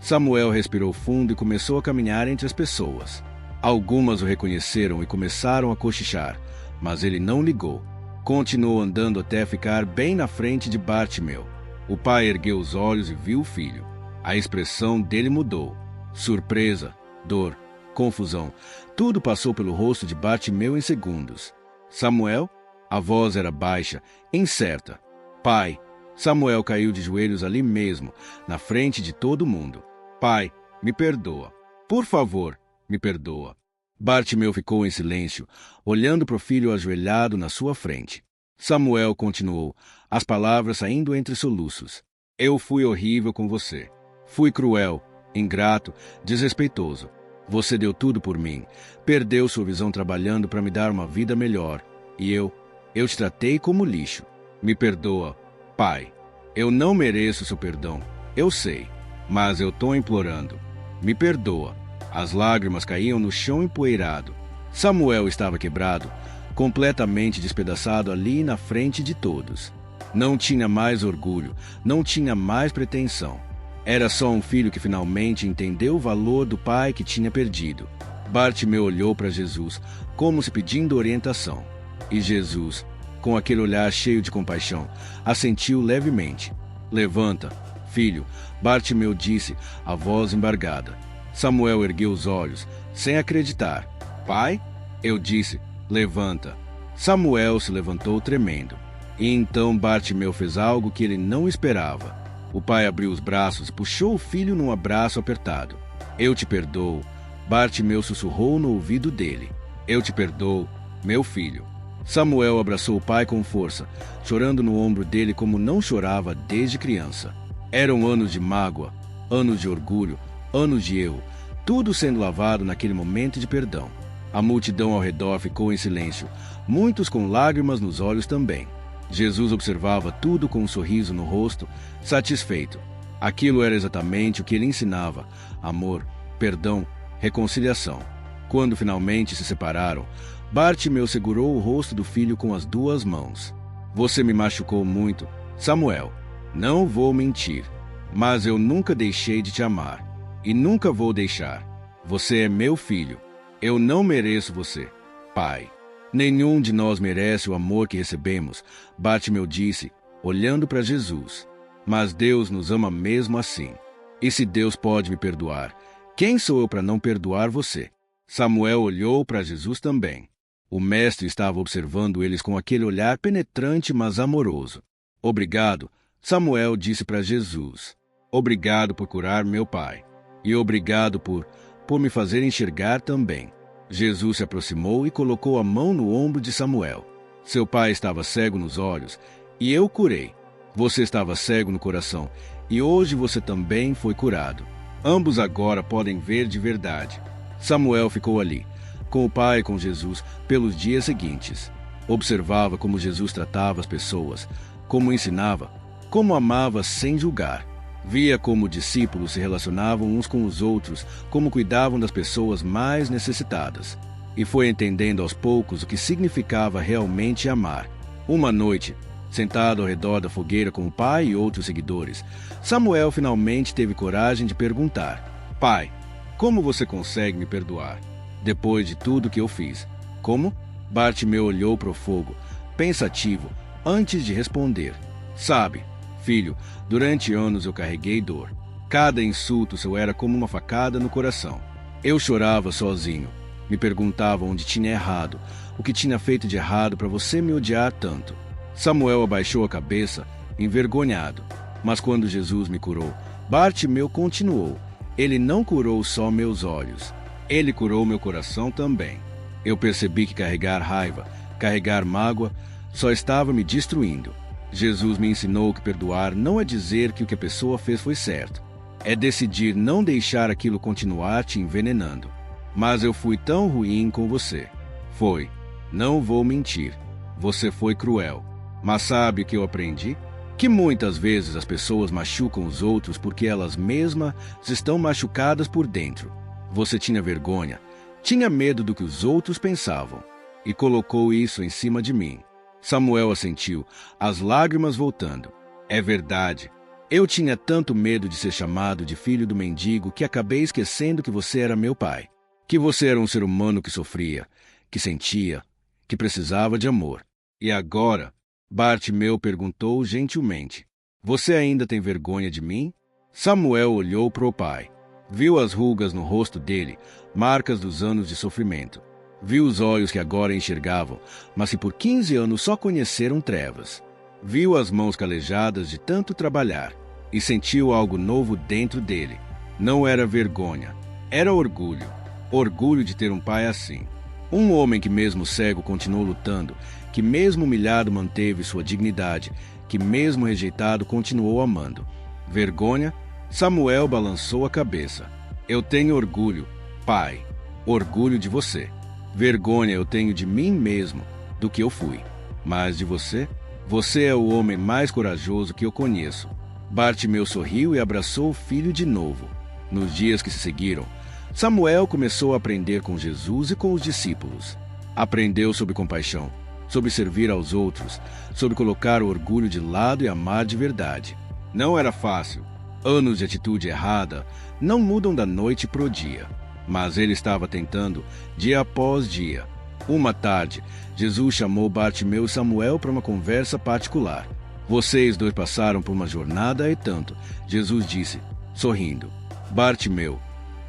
Samuel respirou fundo e começou a caminhar entre as pessoas. Algumas o reconheceram e começaram a cochichar, mas ele não ligou. Continuou andando até ficar bem na frente de Bartimeu. O pai ergueu os olhos e viu o filho. A expressão dele mudou. Surpresa, dor, confusão, tudo passou pelo rosto de Bartimeu em segundos. Samuel? A voz era baixa, incerta. Pai. Samuel caiu de joelhos ali mesmo, na frente de todo mundo. Pai, me perdoa. Por favor, me perdoa. Bartimeu ficou em silêncio, olhando para o filho ajoelhado na sua frente. Samuel continuou, as palavras saindo entre soluços. Eu fui horrível com você. Fui cruel, ingrato, desrespeitoso. Você deu tudo por mim. Perdeu sua visão trabalhando para me dar uma vida melhor. E eu te tratei como lixo. Me perdoa, pai. Eu não mereço seu perdão. Eu sei. Mas eu estou implorando. Me perdoa. As lágrimas caíam no chão empoeirado. Samuel estava quebrado, completamente despedaçado ali na frente de todos. Não tinha mais orgulho, não tinha mais pretensão. Era só um filho que finalmente entendeu o valor do pai que tinha perdido. Bartimeu olhou para Jesus, como se pedindo orientação. E Jesus, com aquele olhar cheio de compaixão, assentiu levemente. Levanta, filho, Bartimeu disse, a voz embargada. Samuel ergueu os olhos, sem acreditar. Pai? Eu disse, levanta. Samuel se levantou tremendo. E então Bartimeu fez algo que ele não esperava. O pai abriu os braços e puxou o filho num abraço apertado. Eu te perdoo. Bartimeu sussurrou no ouvido dele. Eu te perdoo, meu filho. Samuel abraçou o pai com força, chorando no ombro dele como não chorava desde criança. Eram anos de mágoa, anos de orgulho, anos de erro, tudo sendo lavado naquele momento de perdão. A multidão ao redor ficou em silêncio, muitos com lágrimas nos olhos também. Jesus observava tudo com um sorriso no rosto, satisfeito. Aquilo era exatamente o que ele ensinava: amor, perdão, reconciliação. Quando finalmente se separaram, Bartimeu segurou o rosto do filho com as duas mãos. Você me machucou muito, Samuel. Não vou mentir, mas eu nunca deixei de te amar. E nunca vou deixar. Você é meu filho. Eu não mereço você, pai. Nenhum de nós merece o amor que recebemos, Bartimeu disse, olhando para Jesus. Mas Deus nos ama mesmo assim. E se Deus pode me perdoar, quem sou eu para não perdoar você? Samuel olhou para Jesus também. O mestre estava observando eles com aquele olhar penetrante, mas amoroso. Obrigado, Samuel disse para Jesus. Obrigado por curar meu pai. E obrigado por me fazer enxergar também. Jesus se aproximou e colocou a mão no ombro de Samuel. Seu pai estava cego nos olhos, e eu curei. Você estava cego no coração, e hoje você também foi curado. Ambos agora podem ver de verdade. Samuel ficou ali, com o pai e com Jesus, pelos dias seguintes. Observava como Jesus tratava as pessoas, como ensinava, como amava sem julgar. Via como discípulos se relacionavam uns com os outros, como cuidavam das pessoas mais necessitadas. E foi entendendo aos poucos o que significava realmente amar. Uma noite, sentado ao redor da fogueira com o pai e outros seguidores, Samuel finalmente teve coragem de perguntar: Pai, como você consegue me perdoar? Depois de tudo que eu fiz. Como? Bartimeu olhou para o fogo, pensativo, antes de responder. Sabe, filho, durante anos eu carreguei dor. Cada insulto seu era como uma facada no coração. Eu chorava sozinho. Me perguntava onde tinha errado, o que tinha feito de errado para você me odiar tanto. Samuel abaixou a cabeça, envergonhado. Mas quando Jesus me curou, Bartimeu continuou. Ele não curou só meus olhos. Ele curou meu coração também. Eu percebi que carregar raiva, carregar mágoa, só estava me destruindo. Jesus me ensinou que perdoar não é dizer que o que a pessoa fez foi certo. É decidir não deixar aquilo continuar te envenenando. Mas eu fui tão ruim com você. Foi. Não vou mentir. Você foi cruel. Mas sabe o que eu aprendi? Que muitas vezes as pessoas machucam os outros porque elas mesmas estão machucadas por dentro. Você tinha vergonha, tinha medo do que os outros pensavam, e colocou isso em cima de mim. Samuel assentiu, as lágrimas voltando. É verdade. Eu tinha tanto medo de ser chamado de filho do mendigo que acabei esquecendo que você era meu pai. Que você era um ser humano que sofria, que sentia, que precisava de amor. E agora, Bartimeu perguntou gentilmente, você ainda tem vergonha de mim? Samuel olhou para o pai. Viu as rugas no rosto dele, marcas dos anos de sofrimento. Viu os olhos que agora enxergavam, mas que por 15 anos só conheceram trevas. Viu as mãos calejadas de tanto trabalhar e sentiu algo novo dentro dele. Não era vergonha, era orgulho. Orgulho de ter um pai assim. Um homem que mesmo cego continuou lutando, que mesmo humilhado manteve sua dignidade, que mesmo rejeitado continuou amando. Vergonha? Samuel balançou a cabeça. Eu tenho orgulho, pai. Orgulho de você. Vergonha eu tenho de mim mesmo, do que eu fui. Mas de você? Você é o homem mais corajoso que eu conheço. Bartimeu sorriu e abraçou o filho de novo. Nos dias que se seguiram, Samuel começou a aprender com Jesus e com os discípulos. Aprendeu sobre compaixão, sobre servir aos outros, sobre colocar o orgulho de lado e amar de verdade. Não era fácil. Anos de atitude errada não mudam da noite para o dia. Mas ele estava tentando, dia após dia. Uma tarde, Jesus chamou Bartimeu e Samuel para uma conversa particular. Vocês dois passaram por uma jornada e tanto, Jesus disse, sorrindo. Bartimeu,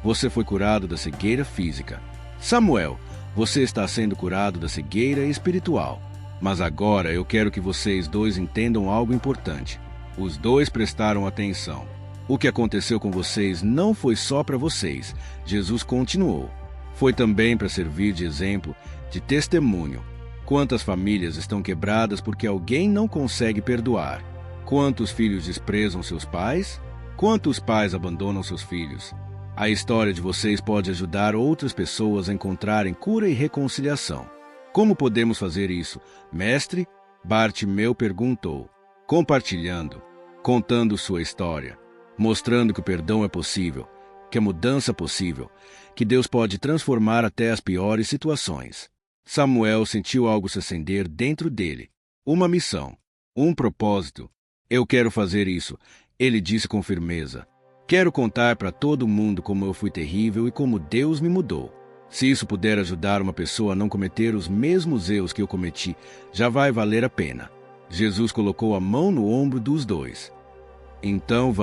você foi curado da cegueira física. Samuel, você está sendo curado da cegueira espiritual. Mas agora eu quero que vocês dois entendam algo importante. Os dois prestaram atenção. O que aconteceu com vocês não foi só para vocês, Jesus continuou. Foi também para servir de exemplo, de testemunho. Quantas famílias estão quebradas porque alguém não consegue perdoar? Quantos filhos desprezam seus pais? Quantos pais abandonam seus filhos? A história de vocês pode ajudar outras pessoas a encontrarem cura e reconciliação. Como podemos fazer isso, mestre? Bartimeu perguntou. Compartilhando, contando sua história, mostrando que o perdão é possível, que a mudança é possível, que Deus pode transformar até as piores situações. Samuel sentiu algo se acender dentro dele. Uma missão, um propósito. Eu quero fazer isso, ele disse com firmeza. Quero contar para todo mundo como eu fui terrível e como Deus me mudou. Se isso puder ajudar uma pessoa a não cometer os mesmos erros que eu cometi, já vai valer a pena. Jesus colocou a mão no ombro dos dois. Então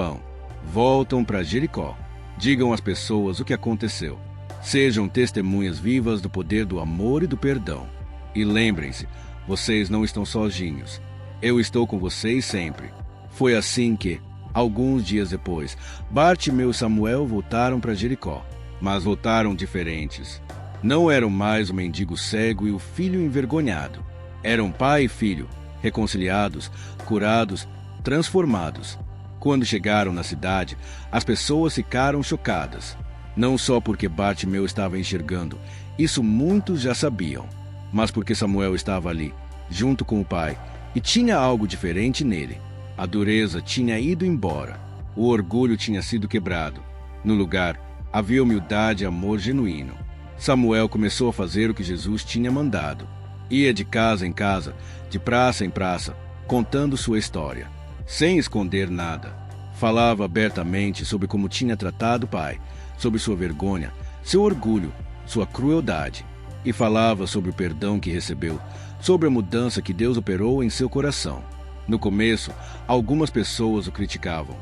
voltam para Jericó. Digam às pessoas o que aconteceu. Sejam testemunhas vivas do poder do amor e do perdão. E lembrem-se, vocês não estão sozinhos. Eu estou com vocês sempre. Foi assim que, alguns dias depois, Bartimeu e Samuel voltaram para Jericó. Mas voltaram diferentes. Não eram mais o mendigo cego e o filho envergonhado. Eram pai e filho, reconciliados, curados, transformados. Quando chegaram na cidade, as pessoas ficaram chocadas. Não só porque Bartimeu estava enxergando, isso muitos já sabiam, mas porque Samuel estava ali, junto com o pai, e tinha algo diferente nele. A dureza tinha ido embora, o orgulho tinha sido quebrado. No lugar, havia humildade e amor genuíno. Samuel começou a fazer o que Jesus tinha mandado. Ia de casa em casa, de praça em praça, contando sua história, sem esconder nada. Falava abertamente sobre como tinha tratado o pai, sobre sua vergonha, seu orgulho, sua crueldade. E falava sobre o perdão que recebeu, sobre a mudança que Deus operou em seu coração. No começo, algumas pessoas o criticavam.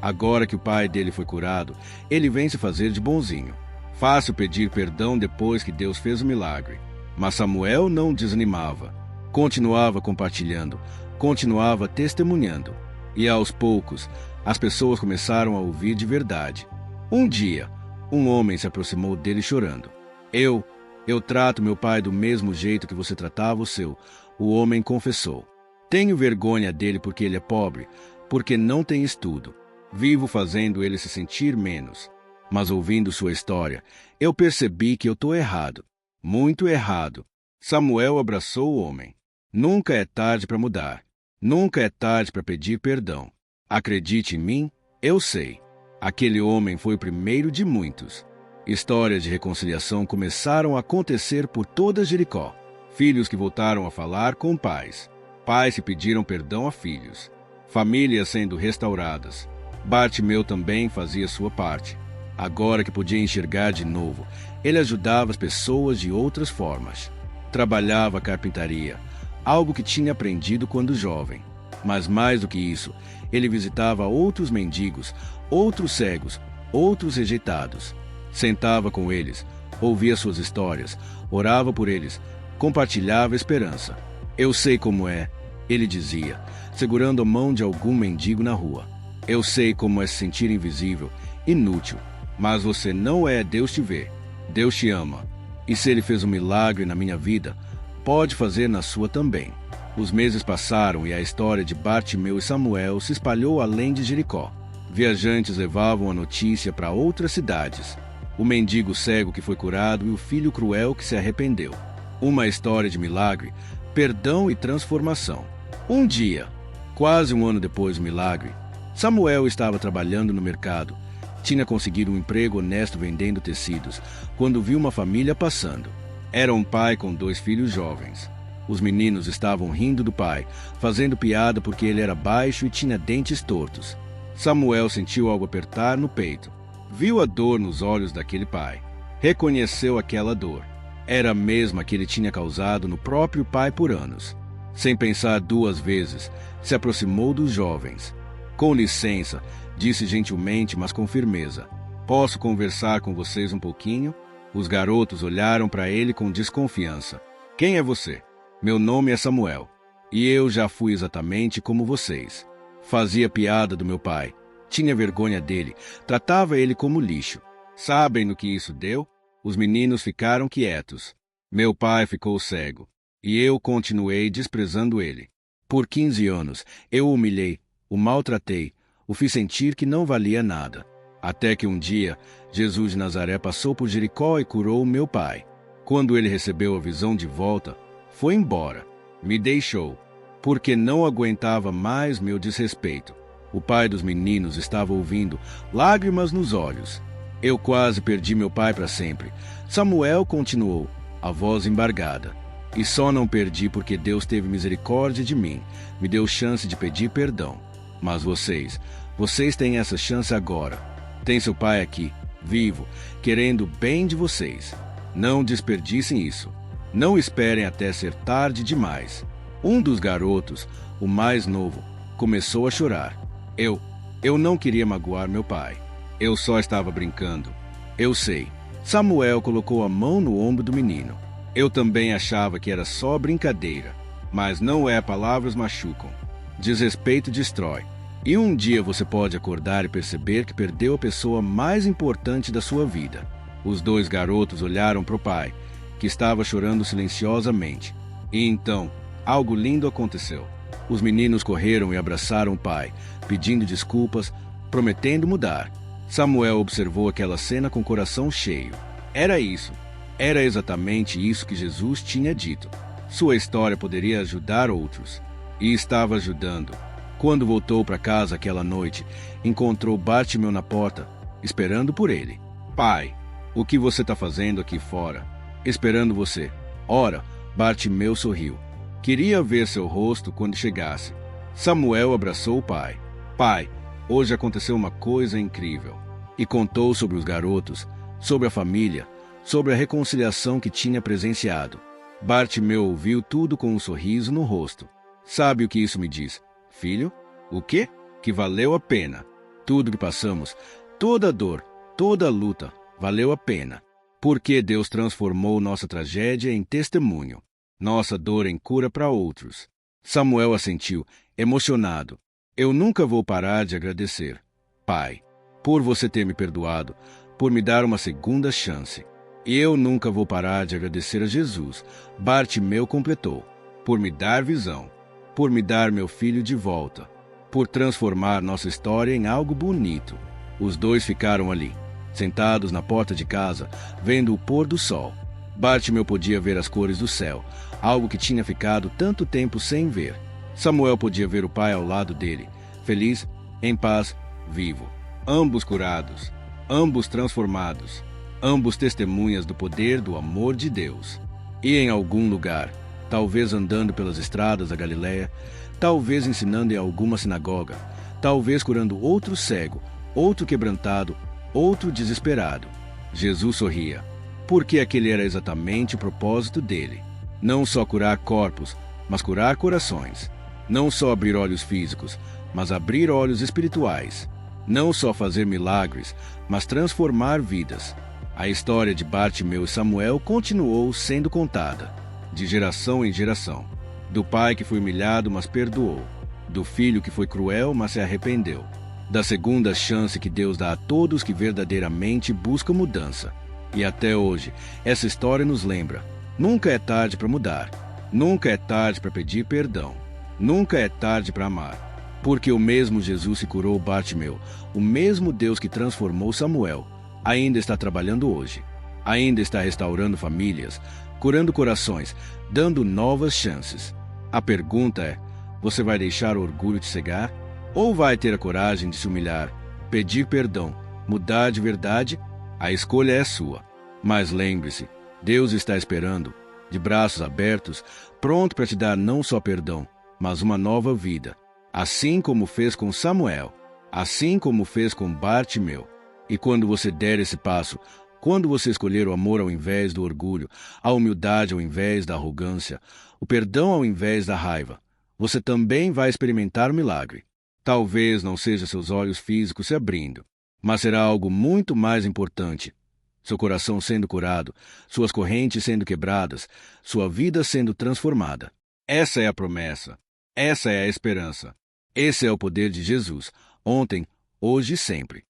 Agora que o pai dele foi curado, ele vem se fazer de bonzinho. Fácil pedir perdão depois que Deus fez o milagre. Mas Samuel não desanimava. Continuava compartilhando, continuava testemunhando. E aos poucos, as pessoas começaram a ouvir de verdade. Um dia, um homem se aproximou dele chorando. Eu trato meu pai do mesmo jeito que você tratava o seu, o homem confessou. Tenho vergonha dele porque ele é pobre, porque não tem estudo. Vivo fazendo ele se sentir menos. Mas ouvindo sua história, eu percebi que eu estou errado. Muito errado. Samuel abraçou o homem. Nunca é tarde para mudar. Nunca é tarde para pedir perdão. Acredite em mim, eu sei. Aquele homem foi o primeiro de muitos. Histórias de reconciliação começaram a acontecer por toda Jericó. Filhos que voltaram a falar com pais. Pais que pediram perdão a filhos. Famílias sendo restauradas. Bartimeu também fazia sua parte. Agora que podia enxergar de novo, ele ajudava as pessoas de outras formas. Trabalhava carpintaria, algo que tinha aprendido quando jovem. Mas mais do que isso, ele visitava outros mendigos, outros cegos, outros rejeitados. Sentava com eles, ouvia suas histórias, orava por eles, compartilhava esperança. Eu sei como é, ele dizia, segurando a mão de algum mendigo na rua. Eu sei como é se sentir invisível, inútil. Mas você não é, Deus te vê. Deus te ama. E se ele fez um milagre na minha vida, pode fazer na sua também. Os meses passaram e a história de Bartimeu e Samuel se espalhou além de Jericó. Viajantes levavam a notícia para outras cidades. O mendigo cego que foi curado e o filho cruel que se arrependeu. Uma história de milagre, perdão e transformação. Um dia, quase um ano depois do milagre, Samuel estava trabalhando no mercado. Tinha conseguido um emprego honesto vendendo tecidos, quando viu uma família passando. Era um pai com 2 filhos jovens. Os meninos estavam rindo do pai, fazendo piada porque ele era baixo e tinha dentes tortos. Samuel sentiu algo apertar no peito. Viu a dor nos olhos daquele pai. Reconheceu aquela dor. Era a mesma que ele tinha causado no próprio pai por anos. Sem pensar 2 vezes, se aproximou dos jovens. Com licença, disse gentilmente, mas com firmeza. Posso conversar com vocês um pouquinho? Os garotos olharam para ele com desconfiança. Quem é você? Meu nome é Samuel. E eu já fui exatamente como vocês. Fazia piada do meu pai. Tinha vergonha dele. Tratava ele como lixo. Sabem no que isso deu? Os meninos ficaram quietos. Meu pai ficou cego. E eu continuei desprezando ele. Por 15 anos, eu o humilhei, o maltratei, o fiz sentir que não valia nada. Até que um dia, Jesus de Nazaré passou por Jericó e curou meu pai. Quando ele recebeu a visão de volta, foi embora. Me deixou, porque não aguentava mais meu desrespeito. O pai dos meninos estava ouvindo, lágrimas nos olhos. Eu quase perdi meu pai para sempre. Samuel continuou, a voz embargada. E só não perdi porque Deus teve misericórdia de mim, me deu chance de pedir perdão. Mas vocês têm essa chance agora. Tem seu pai aqui, vivo, querendo o bem de vocês. Não desperdicem isso. Não esperem até ser tarde demais. Um dos garotos, o mais novo, começou a chorar. Eu não queria magoar meu pai. Eu só estava brincando. Eu sei. Samuel colocou a mão no ombro do menino. Eu também achava que era só brincadeira. Mas não é, palavras machucam. Desrespeito destrói. E um dia você pode acordar e perceber que perdeu a pessoa mais importante da sua vida. Os 2 garotos olharam para o pai, que estava chorando silenciosamente. E então, algo lindo aconteceu. Os meninos correram e abraçaram o pai, pedindo desculpas, prometendo mudar. Samuel observou aquela cena com o coração cheio. Era isso. Era exatamente isso que Jesus tinha dito. Sua história poderia ajudar outros. E estava ajudando. Quando voltou para casa aquela noite, encontrou Bartimeu na porta, esperando por ele. Pai, o que você está fazendo aqui fora? Esperando você. Ora, Bartimeu sorriu. Queria ver seu rosto quando chegasse. Samuel abraçou o pai. Pai, hoje aconteceu uma coisa incrível. E contou sobre os garotos, sobre a família, sobre a reconciliação que tinha presenciado. Bartimeu ouviu tudo com um sorriso no rosto. Sabe o que isso me diz? Filho, o quê? Que valeu a pena. Tudo que passamos, toda a dor, toda a luta, valeu a pena. Porque Deus transformou nossa tragédia em testemunho, nossa dor em cura para outros. Samuel assentiu, emocionado. Eu nunca vou parar de agradecer, Pai, por você ter me perdoado, por me dar uma segunda chance. E eu nunca vou parar de agradecer a Jesus, Bartimeu completou, por me dar visão, por me dar meu filho de volta, por transformar nossa história em algo bonito. Os 2 ficaram ali, sentados na porta de casa, vendo o pôr do sol. Bartimeu podia ver as cores do céu, algo que tinha ficado tanto tempo sem ver. Samuel podia ver o pai ao lado dele, feliz, em paz, vivo. Ambos curados, ambos transformados, ambos testemunhas do poder do amor de Deus. E em algum lugar, talvez andando pelas estradas da Galiléia, talvez ensinando em alguma sinagoga, talvez curando outro cego, outro quebrantado, outro desesperado, Jesus sorria, porque aquele era exatamente o propósito dele. Não só curar corpos, mas curar corações. Não só abrir olhos físicos, mas abrir olhos espirituais. Não só fazer milagres, mas transformar vidas. A história de Bartimeu e Samuel continuou sendo contada, de geração em geração. Do pai que foi humilhado, mas perdoou. Do filho que foi cruel, mas se arrependeu. Da segunda chance que Deus dá a todos que verdadeiramente buscam mudança. E até hoje, essa história nos lembra: nunca é tarde para mudar. Nunca é tarde para pedir perdão. Nunca é tarde para amar. Porque o mesmo Jesus que curou Bartimeu, o mesmo Deus que transformou Samuel, ainda está trabalhando hoje. Ainda está restaurando famílias, curando corações, dando novas chances. A pergunta é: você vai deixar o orgulho te cegar? Ou vai ter a coragem de se humilhar, pedir perdão, mudar de verdade? A escolha é sua. Mas lembre-se, Deus está esperando, de braços abertos, pronto para te dar não só perdão, mas uma nova vida. Assim como fez com Samuel, assim como fez com Bartimeu. E quando você der esse passo, quando você escolher o amor ao invés do orgulho, a humildade ao invés da arrogância, o perdão ao invés da raiva, você também vai experimentar o milagre. Talvez não seja seus olhos físicos se abrindo, mas será algo muito mais importante. Seu coração sendo curado, suas correntes sendo quebradas, sua vida sendo transformada. Essa é a promessa. Essa é a esperança. Esse é o poder de Jesus, ontem, hoje e sempre.